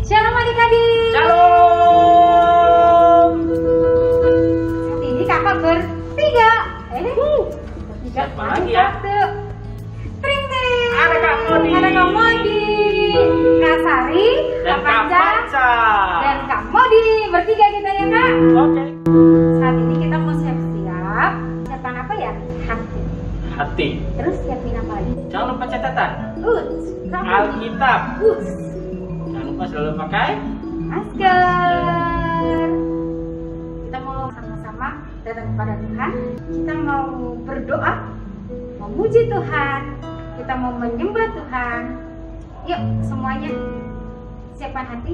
Shalom adik-adik. Shalom. Saat ini kakak bertiga. Siapa lagi ya? Tring tring. Ada Kak Modi. Ada Kak Modi. Kak Sari. Dan Kak Panca. Dan Kak Modi. Bertiga kita ya Kak. Oke. Saat ini kita mau siap-siap. Siapkan apa ya? Hati. Hati. Terus siapin apa lagi? Jangan lupa catatan. Alkitab. Jangan lupa selalu pakai masker. Kita mau sama-sama datang kepada Tuhan. Kita mau berdoa, memuji Tuhan. Kita mau menyembah Tuhan. Yuk semuanya siapkan hati.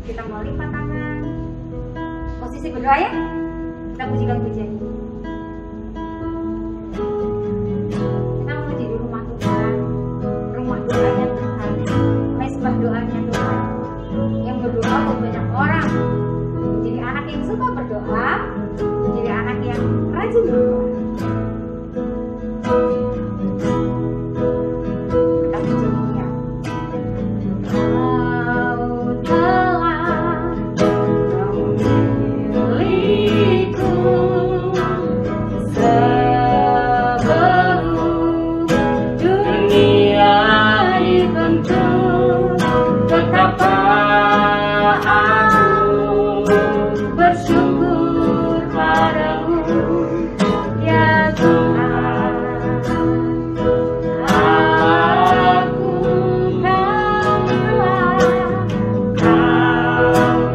Kita mau lipat tangan. Posisi berdoa ya. Kita pujikan pujian ini. Kita memuji di rumah Tuhan. Rumah doanya Tuhan. Mesbah doanya Tuhan. Yang berdoa buat banyak orang. Menjadi anak yang suka berdoa. Menjadi anak yang rajin berdoa. Kita puji dia. Kau telah memilihku sebelum dunia dibentuk. Betapa aku bersyukur padamu, ya Tuhan. Aku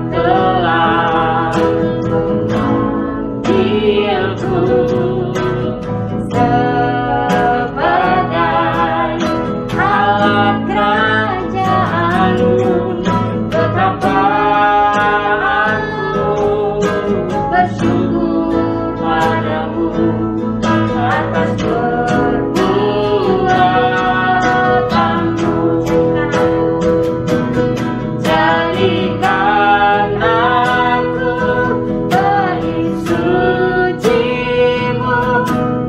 telah memanggilku sebagai alat kerajaan-Mu. Betapa aku bersyukur padamu atas perbuatanmu. Jadikan aku bait suci-Mu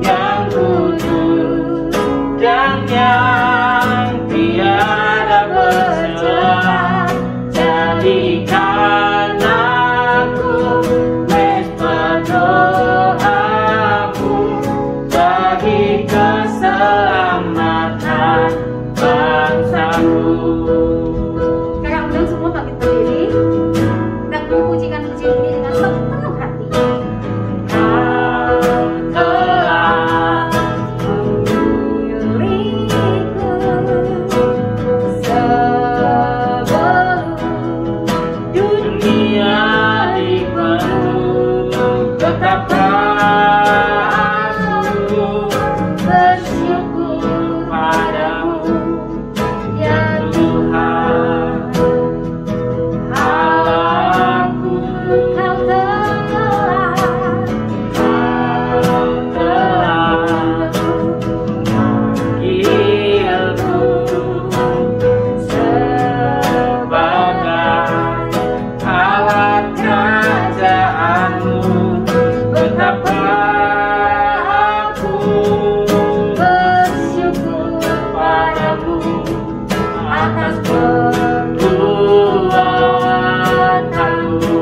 yang kudus dan yang tiada bercela. Jadikan aku mesbah doamu bagi keselamatan bangsamu. Kakak undang semua bangkit berdiri. Kita memujikan pujian ini dengan sepenuh hati. Kau telah memilihku sebelum dunia dibentuk. Betapa aku bersyukur padamu, ya Tuhan. Aku Kau telah memanggilku sebagai alat kerajaan-Mu. Betapa aku bersyukur padamu atas perbuatanmu.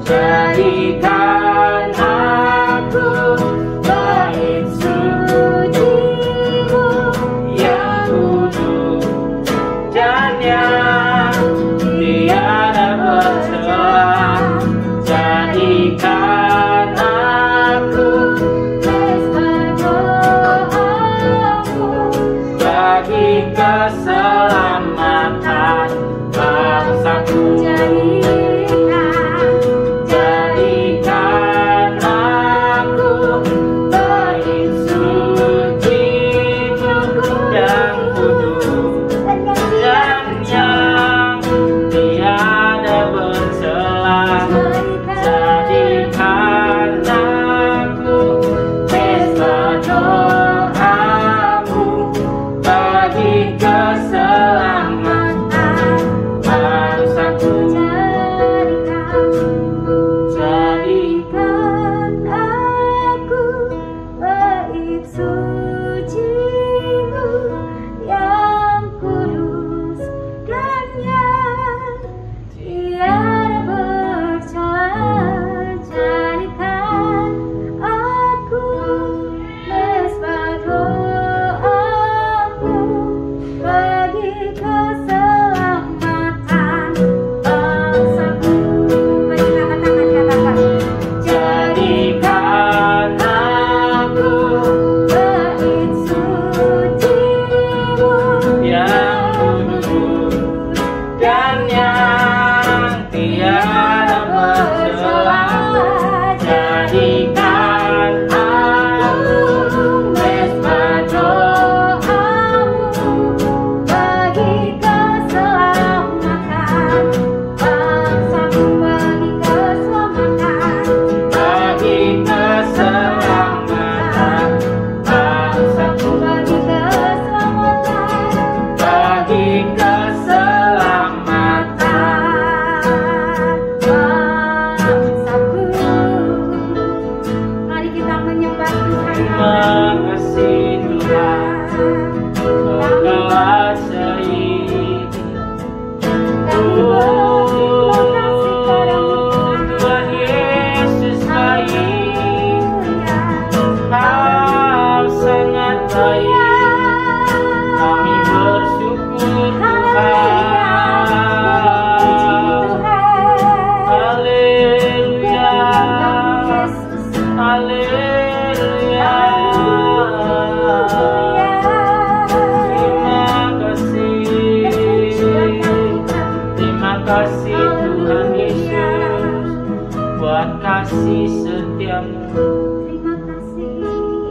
Jadikan aku bait suci-Mu yang kudus dan yang tiada bercela. Jadikan aku mesbah doamu bagi keselamatan kasih Tuhan Yesus buat kasih setiamu. Terima kasih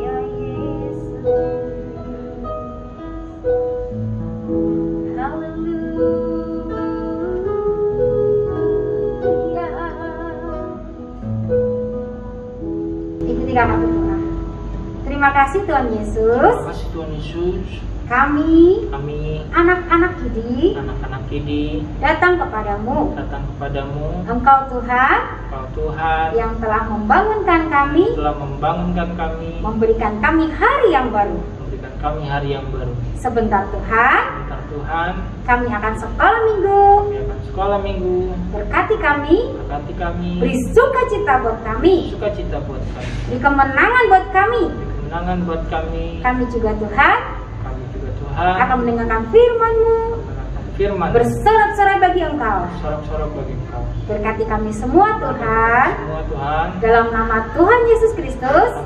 ya Yesus. Haleluya. Ikuti kata Tuhan. Terima kasih Tuhan Yesus. Terima kasih Tuhan Yesus. Kami anak-anak Kidi datang kepadamu. Engkau Tuhan yang telah membangunkan kami, memberikan kami hari yang baru. Sebentar Tuhan, kami akan sekolah minggu. Berkati kami, beri sukacita buat kami, di kemenangan buat kami. Kami juga Tuhan akan mendengarkan firman-Mu, bersorak-sorai bagi Engkau. Berkati kami semua Tuhan, dalam nama Tuhan Yesus Kristus.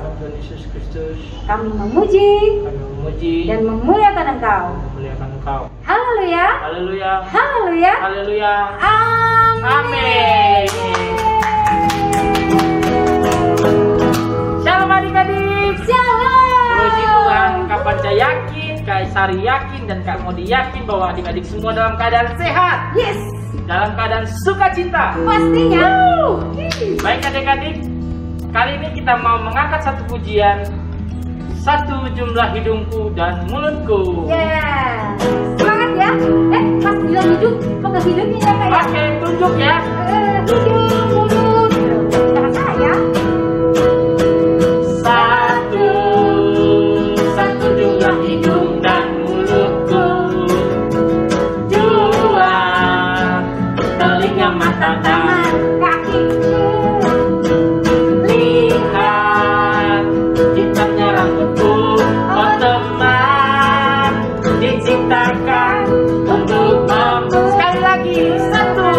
Kami memuji dan memuliakan Engkau. Haleluya. Amin. Shalom adik-adik. Shalom. Puji Tuhan, Kak Panca yakin, Kak Sari yakin, dan Kak Modi yakin bahwa adik-adik semua dalam keadaan sehat. Yes. Dalam keadaan sukacita. Pastinya. Baik adik-adik, kali ini kita mau mengangkat satu pujian, satu jumlah hidungku dan mulutku. Yeah. Semangat ya. Pas bilang hidup, pakai hidungnya ya Kak ya. Pakai tunjuk ya. Hidung, mulut. Jangan salah ya. Satu jumlah hidung dan mulutku. Dua telinga, mata, dan kakiku. lihat hitamnya rambutku. Oh teman, diciptakan untuk sekali lagi. Satu,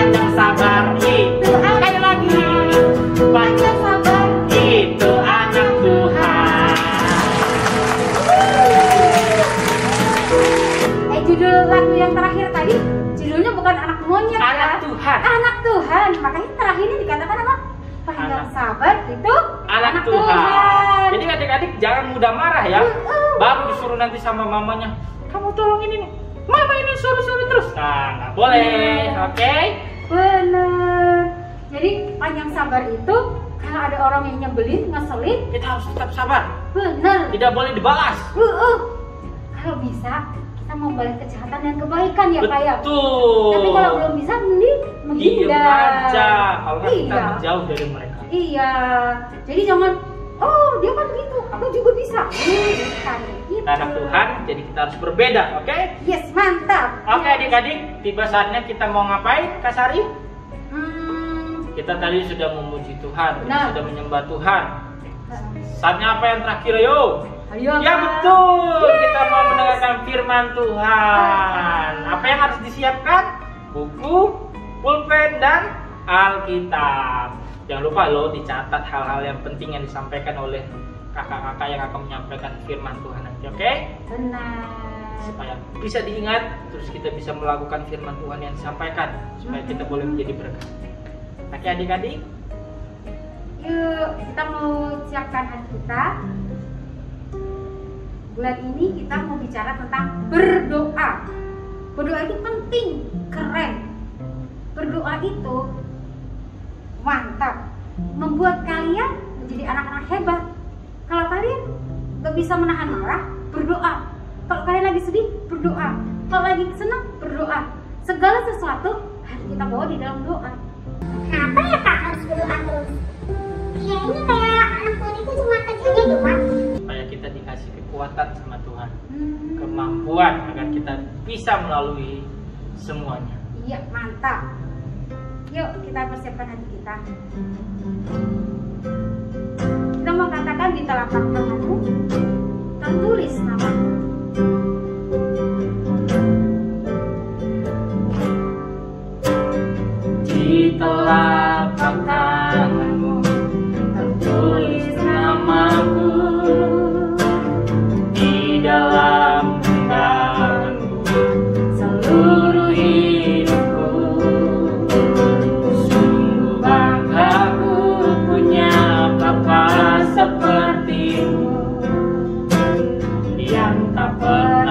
panjang sabar itu sekali lagi panjang sabar itu anak Tuhan. Judul lagu yang terakhir tadi judulnya bukan anak monyet, Anak ya. Tuhan. Anak Tuhan. Makanya terakhirnya dikatakan apa? Panjang sabar itu Anak Tuhan. Jadi adik-adik jangan mudah marah ya. Baru disuruh nanti sama mamanya, kamu tolong ini nih, mama ini suruh-suruh terus. Nah, nggak boleh, oke? Bener. Jadi panjang sabar itu kalau ada orang yang nyebelin, ngeselin, Kita harus tetap sabar. bener. Tidak boleh dibalas. Kalau bisa kita membalas kejahatan dan kebaikan ya Pak ya. Betul. Tapi kalau belum bisa mending Diam menghindar. aja. Kalau nggak kita Iya. menjauh dari mereka. Iya. Jadi jangan, oh dia kan gitu, aku juga bisa. Bukan gitu. Kita anak Tuhan, jadi kita harus berbeda, oke? Yes, mantap. Oke adik-adik, tiba saatnya kita mau ngapain, Kak Sari? Kita tadi sudah memuji Tuhan, kita Benar. sudah menyembah Tuhan. Saatnya apa yang terakhir, yo? Ayo. Ya Kak. betul, Yes. kita mau mendengarkan firman Tuhan. Apa yang harus disiapkan? Buku, pulpen, dan Alkitab. Jangan lupa loh dicatat hal-hal yang penting yang disampaikan oleh kakak-kakak yang akan menyampaikan firman Tuhan nanti, oke? Benar. Supaya bisa diingat, terus kita bisa melakukan firman Tuhan yang disampaikan, supaya kita boleh menjadi berkat. Oke adik-adik? Yuk, kita mau siapkan hati kita. Bulan ini kita mau bicara tentang berdoa. Berdoa itu penting, keren. Berdoa itu mantap, membuat kalian menjadi anak-anak hebat. Kalau kalian gak bisa menahan marah, berdoa. Kalau kalian lagi sedih, berdoa. Kalau lagi senang, berdoa. Segala sesuatu harus kita bawa di dalam doa. Kenapa ya Kak harus berdoa terus? Kayaknya kayak anak Tuhan itu cuma kerjanya doa. Supaya kita dikasih kekuatan sama Tuhan, kemampuan agar kita bisa melalui semuanya. Iya, mantap. Yuk, kita persiapkan hati kita. Kita mau katakan di telapak tanganmu, tertulis namamu. Di telapak tanganmu tertulis namaku, di dalam genggamanmu seluruh hidupku. Sungguh bangga ku punya Bapa sepertimu, yang tak pernah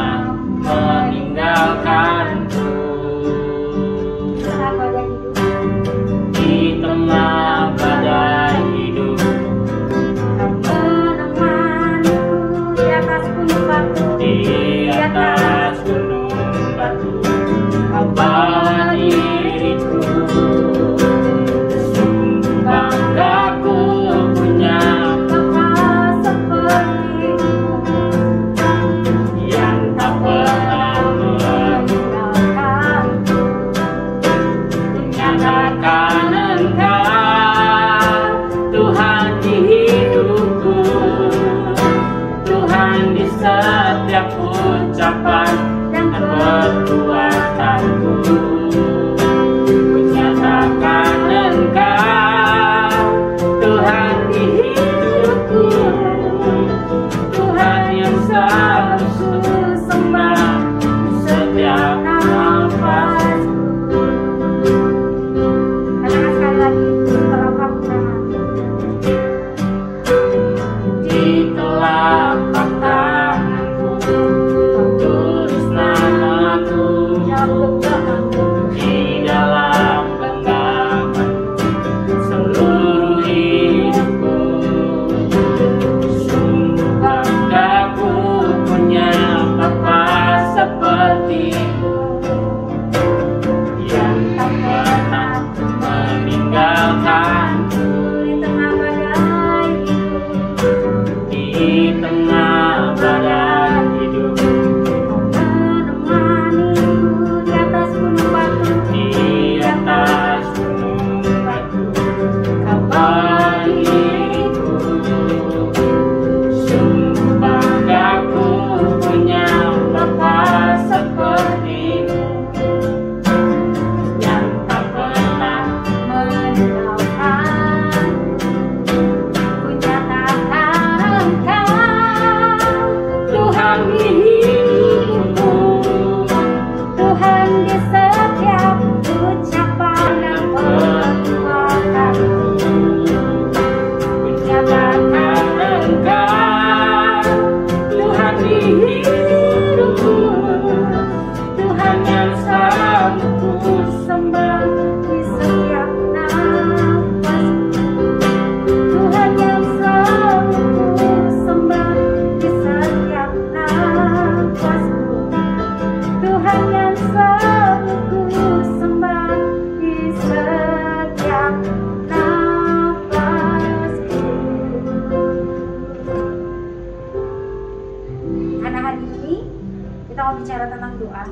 bicara tentang doa.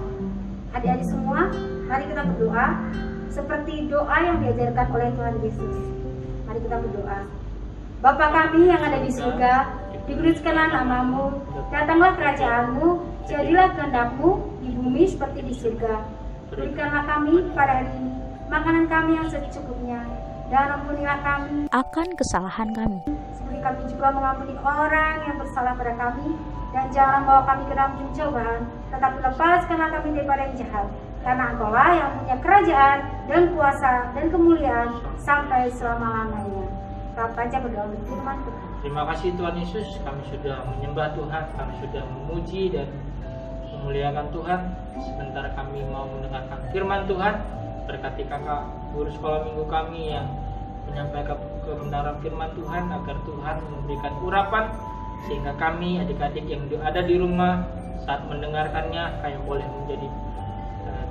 Adik-adik semua, mari kita berdoa seperti doa yang diajarkan oleh Tuhan Yesus. Mari kita berdoa. Bapa kami yang ada di surga, dikuduskanlah namamu, datanglah kerajaanmu, jadilah kehendak-Mu di bumi seperti di surga. Berikanlah kami pada hari ini makanan kami yang secukupnya, dan ampunilah kami akan kesalahan kami, seperti kami juga mengampuni orang yang bersalah pada kami, dan jangan membawa kami ke dalam pencobaan, tetapi lepaskanlah kami daripada yang jahat. Karena Engkaulah yang punya kerajaan dan kuasa dan kemuliaan sampai selama-lamanya. Kita baca berdoa untuk firman Tuhan. Terima kasih Tuhan Yesus, kami sudah menyembah Tuhan, kami sudah memuji dan memuliakan Tuhan. Sebentar kami mau mendengarkan firman Tuhan. Berkati kakak guru sekolah minggu kami yang menyampaikan kebenaran firman Tuhan, agar Tuhan memberikan urapan sehingga kami adik-adik yang ada di rumah saat mendengarkannya kami boleh menjadi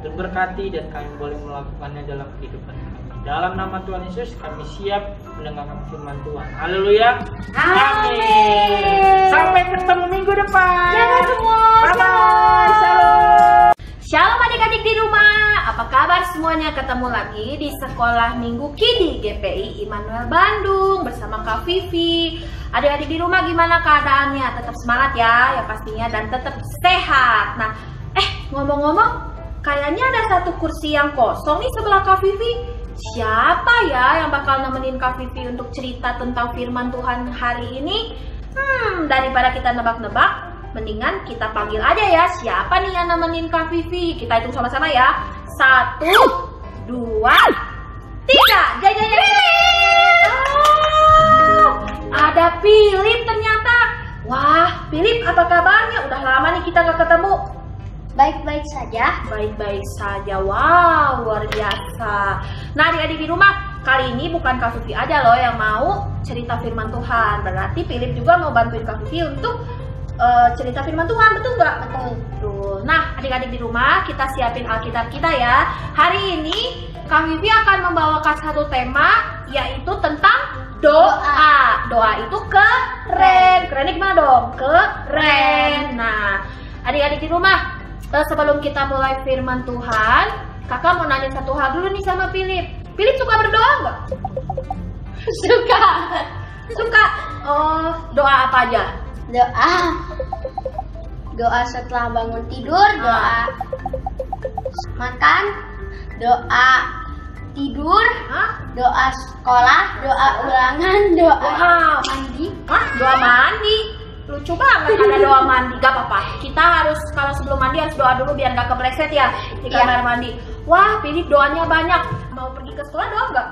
terberkati dan kami boleh melakukannya dalam kehidupan kami. Dalam nama Tuhan Yesus kami siap mendengarkan firman Tuhan. Haleluya. Amin. Sampai ketemu minggu depan. Dadah semua. Bye-bye. Shalom. Shalom adik-adik di rumah, apa kabar semuanya? Ketemu lagi di Sekolah Minggu Kidi GPI Immanuel Bandung bersama Kak Vivi. Adik-adik di rumah gimana keadaannya? Tetap semangat ya, yang pastinya, dan tetap sehat. Nah, ngomong-ngomong, kayaknya ada satu kursi yang kosong nih sebelah Kak Vivi. Siapa ya yang bakal nemenin Kak Vivi untuk cerita tentang firman Tuhan hari ini? Daripada kita nebak-nebak, mendingan kita panggil aja ya, siapa nih yang nemenin Kak Vivi. Kita hitung sama-sama ya. 1, 2, 3. Jai. Ada Philip ternyata. Wah, Philip apa kabarnya? Udah lama nih kita gak ketemu. Baik-baik saja. Baik-baik saja. Wow, luar biasa. Nah, adik-adik di rumah, kali ini bukan Kak Vivi aja loh yang mau cerita firman Tuhan. Berarti Philip juga mau bantuin Kak Vivi untuk cerita firman Tuhan, betul nggak? Betul. Nah, adik-adik di rumah, kita siapin Alkitab kita ya. Hari ini Kak Vivi akan membawakan satu tema, yaitu tentang doa. Doa itu keren. Kerennya gimana dong? Keren. Nah, adik-adik di rumah, sebelum kita mulai firman Tuhan, kakak mau nanya satu hal dulu nih sama Philip. Philip suka berdoa nggak? Suka. Oh, doa apa aja? Doa setelah bangun tidur, doa makan, doa tidur, doa sekolah, doa ulangan, doa mandi. Doa mandi? Lucu banget ada doa mandi. Gak apa-apa, kita harus, kalau sebelum mandi harus doa dulu biar gak kepleset ya di kamar mandi. Wah, Philip doanya banyak. Mau pergi ke sekolah doa nggak?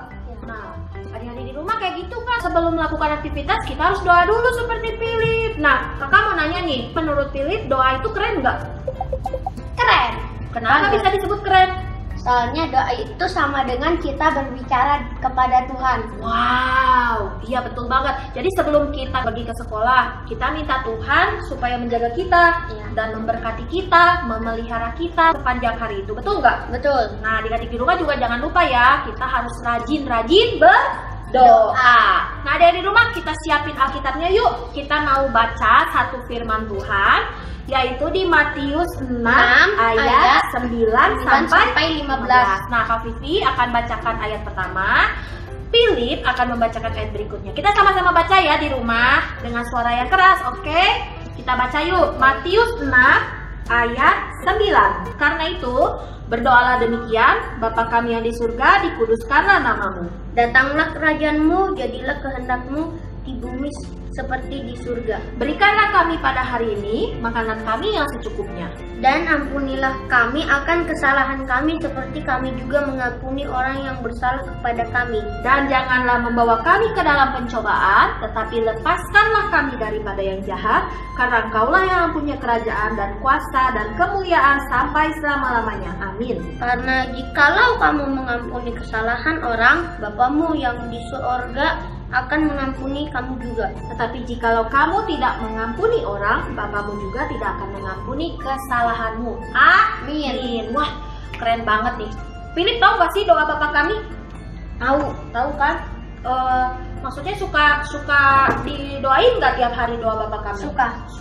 Nah, adik-adik di rumah kayak gitu kan, sebelum melakukan aktivitas kita harus doa dulu seperti Philip. Nah, kakak mau nanya nih, menurut Philip doa itu keren nggak? Keren. Kenapa bisa disebut keren? Soalnya doa itu sama dengan kita berbicara kepada Tuhan. Wow, iya betul banget. Jadi sebelum kita pergi ke sekolah, kita minta Tuhan supaya menjaga kita dan memberkati kita, memelihara kita sepanjang hari itu. Betul nggak? Betul. Nah, adik-adik di rumah juga jangan lupa ya, kita harus rajin-rajin berdoa. Nah, adik-adik di rumah, kita siapin Alkitabnya yuk. Kita mau baca satu firman Tuhan, yaitu di Matius 6 ayat 9 sampai 15. Nah, Kak Vivi akan bacakan ayat pertama, Philip akan membacakan ayat berikutnya. Kita sama-sama baca ya di rumah dengan suara yang keras, oke? Kita baca yuk, Matius 6 ayat 9. Karena itu, berdoalah demikian, Bapa kami yang di surga, dikuduskanlah namamu. Datanglah kerajaan-Mu, jadilah kehendak-Mu di bumi seperti di surga. Berikanlah kami pada hari ini makanan kami yang secukupnya. Dan ampunilah kami akan kesalahan kami seperti kami juga mengampuni orang yang bersalah kepada kami. Dan janganlah membawa kami ke dalam pencobaan, tetapi lepaskanlah kami daripada yang jahat, karena Engkaulah yang punya kerajaan dan kuasa dan kemuliaan sampai selama-lamanya. Amin. Karena jikalau kamu mengampuni kesalahan orang, Bapamu yang di surga akan mengampuni kamu juga. Tetapi jikalau kamu tidak mengampuni orang, Bapamu juga tidak akan mengampuni kesalahanmu. Amin. Wah, keren banget nih. Philip, tahu gak sih doa Bapa kami? Tahu kan? maksudnya suka didoain nggak tiap hari doa Bapak kami?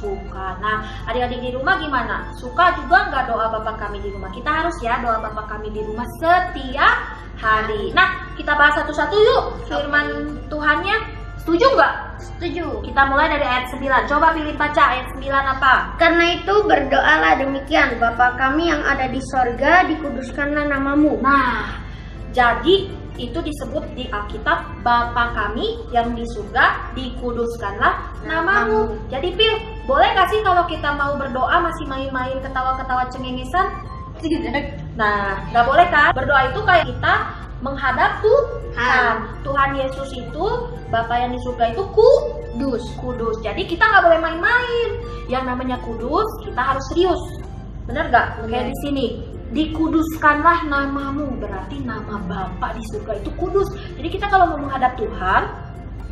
Suka. Nah, adik-adik di rumah gimana? Suka juga nggak doa Bapak kami di rumah? Kita harus ya doa Bapak kami di rumah setiap hari. Nah, kita bahas satu-satu yuk firman Tuhannya. Setuju nggak? Setuju. Kita mulai dari ayat 9. Coba pilih baca ayat 9 apa? Karena itu berdoalah demikian, Bapa kami yang ada di sorga, dikuduskanlah namamu. Nah, jadi itu disebut di Alkitab, Bapa kami yang di surga, dikuduskanlah namamu. Jadi Pil, boleh gak sih kalau kita mau berdoa masih main-main ketawa-ketawa cengengesan? Tidak. Nah, gak boleh kan? Berdoa itu kayak kita menghadap Tuhan. Tuhan Yesus itu, Bapa yang di surga itu kudus. Jadi kita nggak boleh main-main. Yang namanya kudus, kita harus serius. Bener gak? Kayak di sini. Dikuduskanlah namamu, berarti nama Bapa di surga itu kudus. Jadi kita kalau mau menghadap Tuhan,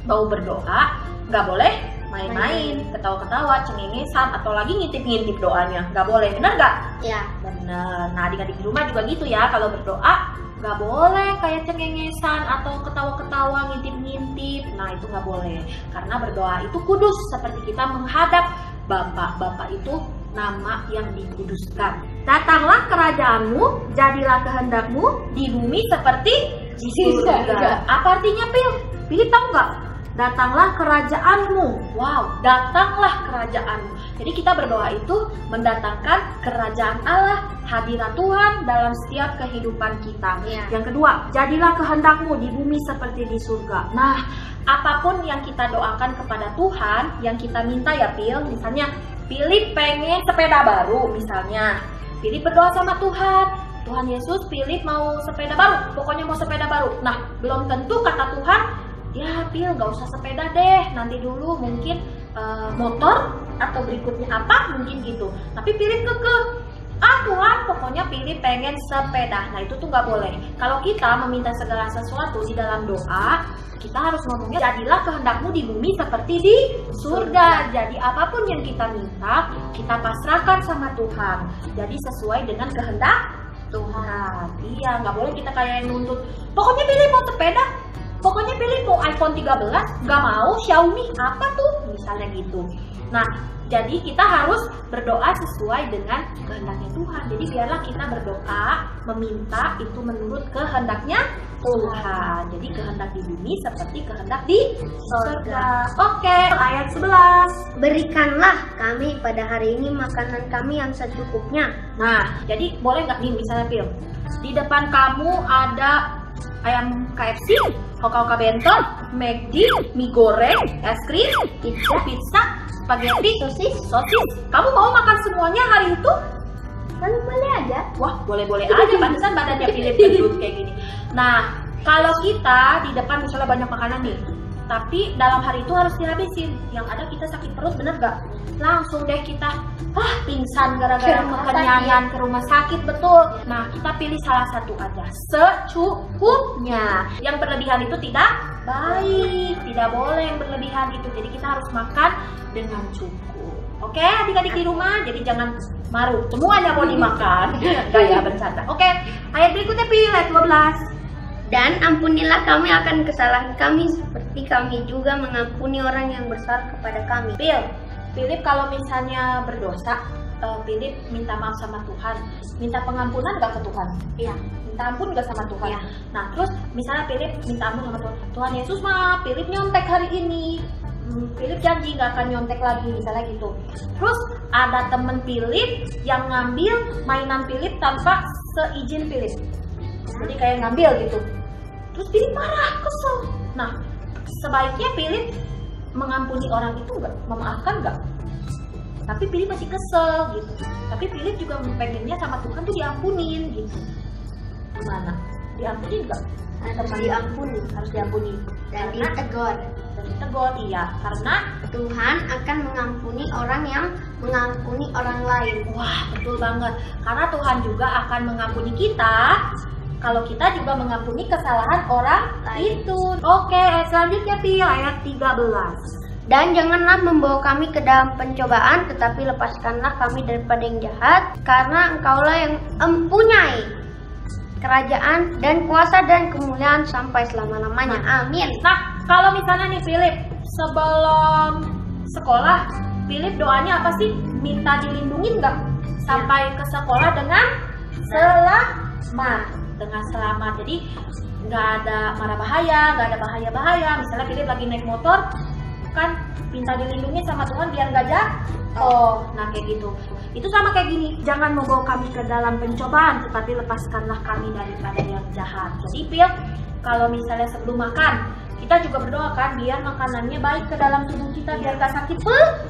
mau berdoa, nggak boleh main-main, ketawa-ketawa, cengengesan, atau lagi ngintip-ngintip doanya. Nggak boleh, bener nggak? Ya. Bener. Nah, adik-adik di rumah juga gitu ya, kalau berdoa nggak boleh kayak cengengesan atau ketawa-ketawa, ngintip-ngintip. Nah, itu nggak boleh. Karena berdoa itu kudus, seperti kita menghadap Bapa. Bapa itu nama yang dikuduskan. Datanglah kerajaanmu, jadilah kehendakmu di bumi seperti di surga. Apa artinya, Pil? Pilih tahu nggak? Datanglah kerajaanmu. Wow, datanglah kerajaanmu. Jadi kita berdoa itu mendatangkan kerajaan Allah, hadirat Tuhan dalam setiap kehidupan kita. Ya. Yang kedua, jadilah kehendakmu di bumi seperti di surga. Nah, apapun yang kita doakan kepada Tuhan, yang kita minta ya Pil, misalnya Pilih pengen sepeda baru misalnya, Pilih berdoa sama Tuhan, Tuhan Yesus Pilih mau sepeda baru, pokoknya mau sepeda baru. Nah, belum tentu kata Tuhan, ya Pil gak usah sepeda deh, nanti dulu mungkin motor atau berikutnya apa mungkin gitu. Tapi Pilih kekeh, Tuhan pokoknya Pilih pengen sepeda. Nah itu tuh gak boleh. Kalau kita meminta segala sesuatu di dalam doa, kita harus ngomongnya jadilah kehendakmu di bumi seperti di surga. Jadi apapun yang kita minta, kita pasrahkan sama Tuhan. Jadi sesuai dengan kehendak Tuhan. Iya, nggak boleh kita kayak yang nuntut, pokoknya Pilih mau sepeda, pokoknya Pilih mau iPhone 13, nggak mau Xiaomi apa tuh, misalnya gitu. Nah, jadi kita harus berdoa sesuai dengan kehendaknya Tuhan. Jadi biarlah kita berdoa, meminta itu menurut kehendaknya Tuhan. Jadi kehendak di bumi seperti kehendak di surga. Oke, ayat 11. Berikanlah kami pada hari ini makanan kami yang secukupnya. Nah, jadi boleh nggak nih misalnya Pil, di depan kamu ada ayam KFC, Hoka-Hoka Bento, McD, mie goreng, es krim, pizza, spaghetti, sosis. Kamu mau makan semuanya hari itu? Kan boleh aja. Wah, boleh-boleh aja, pantesan badannya Pilih gendut kayak gini. Nah, kalau kita di depan misalnya banyak makanan nih, tapi dalam hari itu harus dihabisin. Yang ada kita sakit perut, bener gak? Langsung deh kita pingsan gara-gara kekenyangan, ke rumah sakit, betul. Nah, kita pilih salah satu aja, secukupnya. Yang berlebihan itu tidak baik, tidak boleh yang berlebihan itu. Jadi kita harus makan dengan cukup. Oke, adik-adik di rumah, jadi jangan maruk, semuanya mau dimakan. Gaya bercanda. Oke, ayat berikutnya Pilih ayat 12. Dan ampunilah kami akan kesalahan kami seperti kami juga mengampuni orang yang bersalah kepada kami. Pilih kalau misalnya berdosa, Pilih minta maaf sama Tuhan, minta pengampunan gak ke Tuhan? Iya. Minta ampun gak sama Tuhan? Iya. Nah terus misalnya Pilih minta ampun sama Tuhan, Tuhan Yesus maaf, Pilih nyontek hari ini, Pilih janji gak akan nyontek lagi, misalnya gitu. Terus ada temen Pilih yang ngambil mainan Pilih tanpa seizin Pilih, jadi kayak ngambil gitu. Terus Pilih marah, kesel. Nah, sebaiknya Pilih mengampuni orang itu nggak, memaafkan nggak? Tapi Pilih masih kesel gitu. Tapi Pilih juga pengennya sama Tuhan tuh diampunin gitu. Gimana? Diampuni nggak? Harus diampuni. Harus diampuni. Dan ditegur. Dan ditegur, iya. Karena Tuhan akan mengampuni orang yang mengampuni orang lain. wah, betul banget. Karena Tuhan juga akan mengampuni kita kalau kita juga mengampuni kesalahan orang itu. Oke, selanjutnya Pil, ayat 13. Dan janganlah membawa kami ke dalam pencobaan, tetapi lepaskanlah kami daripada yang jahat, karena Engkaulah yang mempunyai kerajaan dan kuasa dan kemuliaan sampai selama-lamanya. Amin. Nah, kalau misalnya nih Philip sebelum sekolah, Philip doanya apa sih? Minta dilindungin nggak sampai ke sekolah dengan selamat, Jadi nggak ada mara bahaya, nggak ada bahaya-bahaya. Misalnya Philip lagi naik motor, kan minta dilindungi sama Tuhan biar nggak jatuh. Nah kayak gitu. Itu sama kayak gini. Jangan membawa kami ke dalam pencobaan, tetapi lepaskanlah kami daripada yang jahat. Jadi Phil, kalau misalnya sebelum makan, kita juga berdoa kan biar makanannya baik ke dalam tubuh kita, biar gak sakit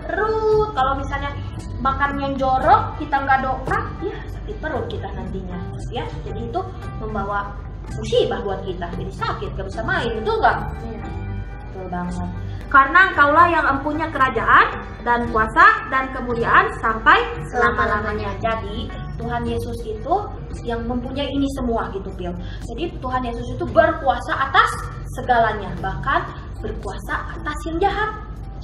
perut. Kalau misalnya makan yang jorok, kita nggak doa, ya sakit perut kita nantinya, ya. Jadi itu membawa musibah buat kita, jadi sakit, gak bisa main, betul nggak? Iya. Betul banget. Karena Engkaulah yang empunya kerajaan dan kuasa dan kemuliaan sampai selama-lamanya. Jadi Tuhan Yesus itu yang mempunyai ini semua gitu, Phil. Jadi Tuhan Yesus itu berkuasa atas segalanya, bahkan berkuasa atas yang jahat.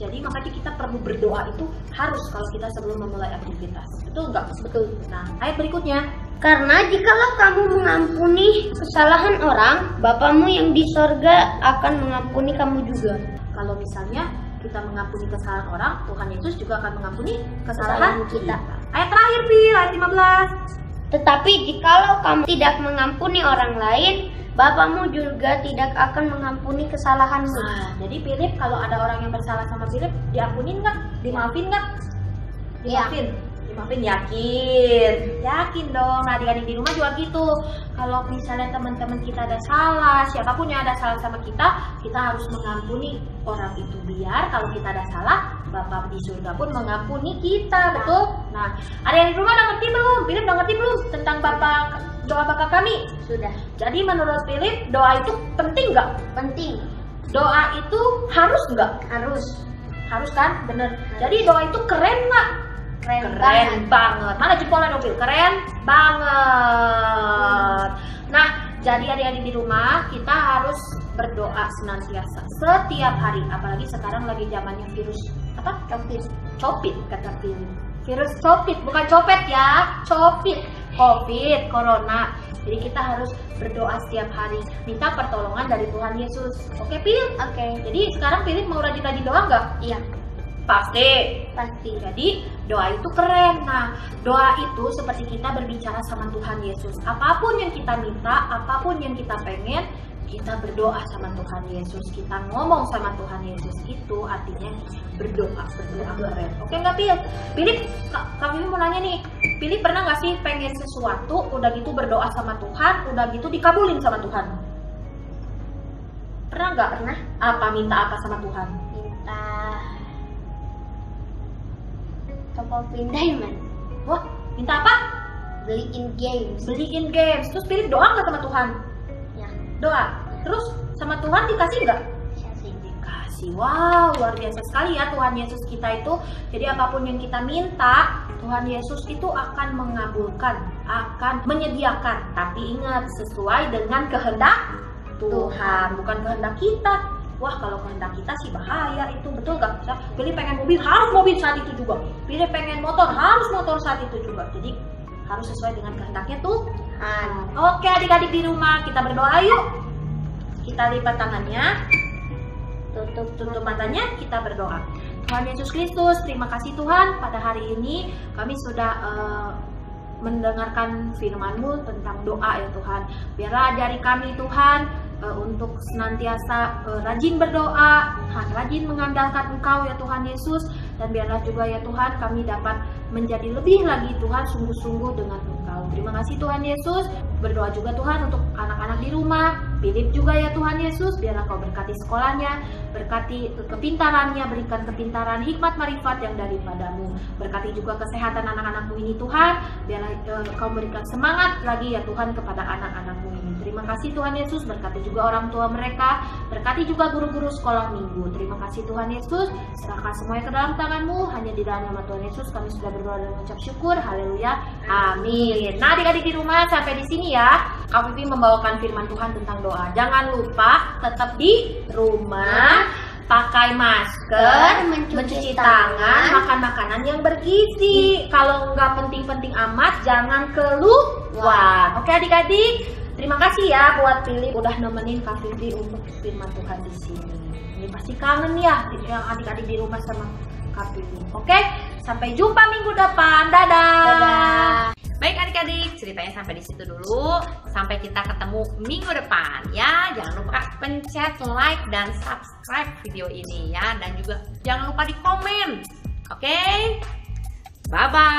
Jadi makanya kita perlu berdoa itu harus kalau kita sebelum memulai aktivitas. Betul nggak? Betul. Nah, ayat berikutnya. Karena jikalau kamu mengampuni kesalahan orang, Bapamu yang di sorga akan mengampuni kamu juga. Kalau misalnya kita mengampuni kesalahan orang, Tuhan Yesus juga akan mengampuni kesalahan kita. Ayat terakhir, Phil, ayat 15. Tetapi jikalau kamu tidak mengampuni orang lain, Bapamu juga tidak akan mengampuni kesalahanmu. Nah, jadi Philip, kalau ada orang yang bersalah sama Philip, diampunin nggak? Dimaafin nggak? Dimaafin. Dimaafin, yakin dong. Nah, adik-adik di rumah juga gitu. Kalau misalnya teman-teman kita ada salah, siapapun yang ada salah sama kita harus mengampuni orang itu, biar kalau kita ada salah, Bapa di surga pun mengampuni kita, betul? Nah, adik-adik di rumah udah ngerti belum? Philip udah ngerti belum tentang doa Bapa kami? Sudah. Jadi menurut Philip, doa itu penting nggak? Penting. Doa itu harus nggak? Harus. Harus kan? Bener. Jadi doa itu keren nggak? Keren banget. Mana jempolnya dong, Phil? Keren banget. Nah, jadi adik-adik di rumah kita harus berdoa senantiasa setiap hari. Apalagi sekarang lagi zamannya virus apa? Copit kata Phil. Virus copit, bukan copet ya, copit. Covid, corona. Jadi kita harus berdoa setiap hari, minta pertolongan dari Tuhan Yesus. Oke, Phil? Oke. Jadi sekarang Philip mau rajin-rajin doa nggak? Iya. Pasti. Pasti. Jadi doa itu keren. Nah, doa itu seperti kita berbicara sama Tuhan Yesus. Apapun yang kita minta, apapun yang kita pengen, kita berdoa sama Tuhan Yesus. Kita ngomong sama Tuhan Yesus. Itu artinya berdoa keren. Oke nggak, Philip? Kak Vivi mau nanya nih. Philip pernah nggak sih pengen sesuatu, udah gitu berdoa sama Tuhan, udah gitu dikabulin sama Tuhan? Pernah nggak? Pernah. Apa minta apa sama Tuhan? Minta top of diamond. Wah, minta apa? Beliin games. Beliin games. Terus Philip doa nggak sama Tuhan? Ya. Doa. Terus sama Tuhan dikasih nggak? Dikasih. Wow, luar biasa sekali ya Tuhan Yesus kita itu. Jadi apapun yang kita minta, Tuhan Yesus itu akan mengabulkan, akan menyediakan. Tapi ingat, sesuai dengan kehendak Tuhan, bukan kehendak kita. Wah, kalau kehendak kita sih bahaya itu, betul gak? Pilih pengen mobil, harus mobil saat itu juga. Pilih pengen motor, harus motor saat itu juga. Jadi harus sesuai dengan kehendaknya Tuhan. Oke, adik-adik di rumah, kita berdoa yuk. Kita lipat tangannya, tutup matanya, kita berdoa. Tuhan Yesus Kristus, terima kasih Tuhan, pada hari ini kami sudah mendengarkan firman-Mu tentang doa ya Tuhan. Biarlah ajari kami Tuhan untuk senantiasa rajin berdoa, rajin mengandalkan Engkau ya Tuhan Yesus. Dan biarlah juga ya Tuhan kami dapat menjadi lebih lagi Tuhan sungguh-sungguh dengan Engkau. Terima kasih Tuhan Yesus. Berdoa juga Tuhan untuk anak-anak di rumah, Philip juga ya Tuhan Yesus. Biarlah Kau berkati sekolahnya, berkati kepintarannya, berikan kepintaran, hikmat, marifat yang daripada-Mu. Berkati juga kesehatan anak-anak-Mu ini Tuhan. Biarlah Kau berikan semangat lagi ya Tuhan kepada anak-anak-Mu ini. Terima kasih Tuhan Yesus, berkati juga orang tua mereka, berkati juga guru-guru sekolah minggu. Terima kasih Tuhan Yesus, serahkan semuanya ke dalam tangan-Mu. Hanya di dalam nama Tuhan Yesus kami sudah berdoa dan mengucap syukur. Haleluya, amin. Nah adik-adik di rumah, sampai di sini ya Kak Vivi membawakan firman Tuhan tentang doa. Jangan lupa tetap di rumah, pakai masker, mencuci tangan, makan makanan yang bergizi. Kalau nggak penting-penting amat, jangan keluar. Oke adik-adik, Terima kasih ya buat Philip udah nemenin Kak Vivi untuk firman Tuhan di sini. Ini pasti kangen ya yang adik-adik di rumah sama Kak Vivi. Oke, sampai jumpa minggu depan. Dadah. Dadah. Baik adik-adik, ceritanya sampai di situ dulu. Sampai kita ketemu minggu depan ya. Jangan lupa pencet like dan subscribe video ini ya. Dan juga jangan lupa di komen. Oke? Bye-bye.